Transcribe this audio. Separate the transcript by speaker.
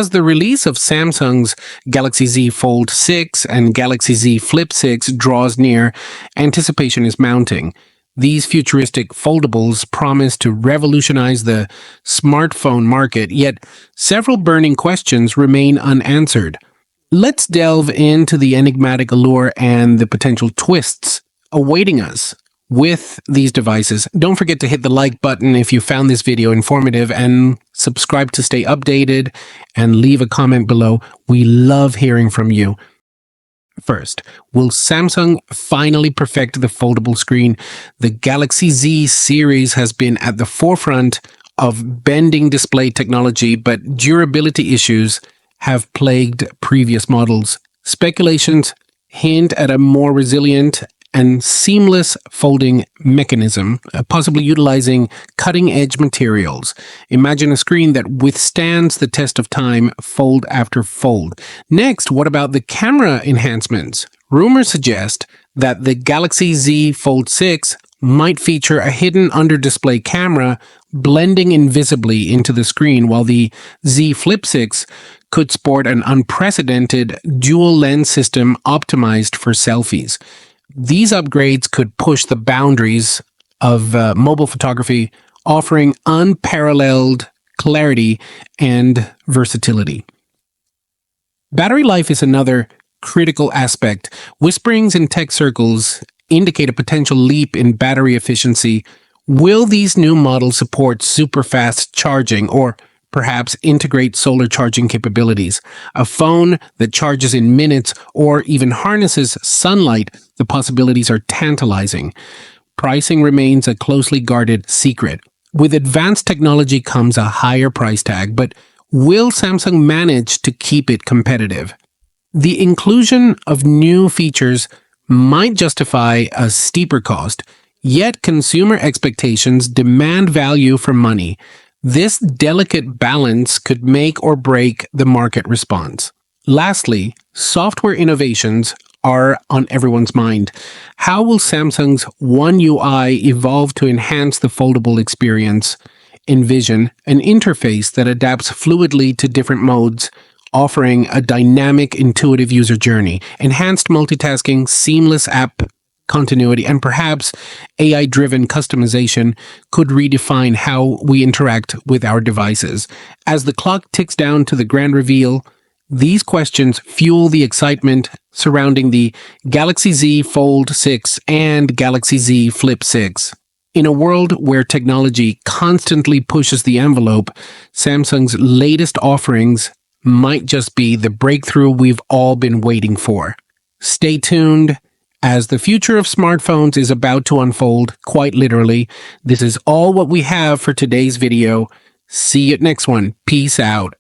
Speaker 1: As the release of Samsung's Galaxy Z Fold 6 and Galaxy Z Flip 6 draws near, anticipation is mounting. These futuristic foldables promise to revolutionize the smartphone market, yet several burning questions remain unanswered. Let's delve into the enigmatic allure and the potential twists awaiting us with these devices. Don't forget to hit the like button if you found this video informative, and subscribe to stay updated, and leave a comment below. We love hearing from you. First, will Samsung finally perfect the foldable screen? The Galaxy Z series has been at the forefront of bending display technology, but durability issues have plagued previous models. Speculations hint at a more resilient and seamless folding mechanism, possibly utilizing cutting-edge materials. Imagine a screen that withstands the test of time, fold after fold. Next, what about the camera enhancements? Rumors suggest that the Galaxy Z Fold 6 might feature a hidden under-display camera blending invisibly into the screen, while the Z Flip 6 could sport an unprecedented dual-lens system optimized for selfies. These upgrades could push the boundaries of mobile photography, offering unparalleled clarity and versatility. Battery life is another critical aspect. Whisperings in tech circles indicate a potential leap in battery efficiency. Will these new models support super fast charging, or perhaps integrate solar charging capabilities? A phone that charges in minutes or even harnesses sunlight, the possibilities are tantalizing. Pricing remains a closely guarded secret. With advanced technology comes a higher price tag, but will Samsung manage to keep it competitive? The inclusion of new features might justify a steeper cost, yet consumer expectations demand value for money. This delicate balance could make or break the market response. Lastly, software innovations are on everyone's mind. How will Samsung's One UI evolve to enhance the foldable experience? Envision an interface that adapts fluidly to different modes, offering a dynamic, intuitive user journey. Enhanced multitasking, seamless app continuity, and perhaps AI-driven customization could redefine how we interact with our devices. As the clock ticks down to the grand reveal, these questions fuel the excitement surrounding the Galaxy Z Fold 6 and Galaxy Z Flip 6. In a world where technology constantly pushes the envelope, Samsung's latest offerings might just be the breakthrough we've all been waiting for. Stay tuned, as the future of smartphones is about to unfold, quite literally. This is all what we have for today's video. See you at next one. Peace out.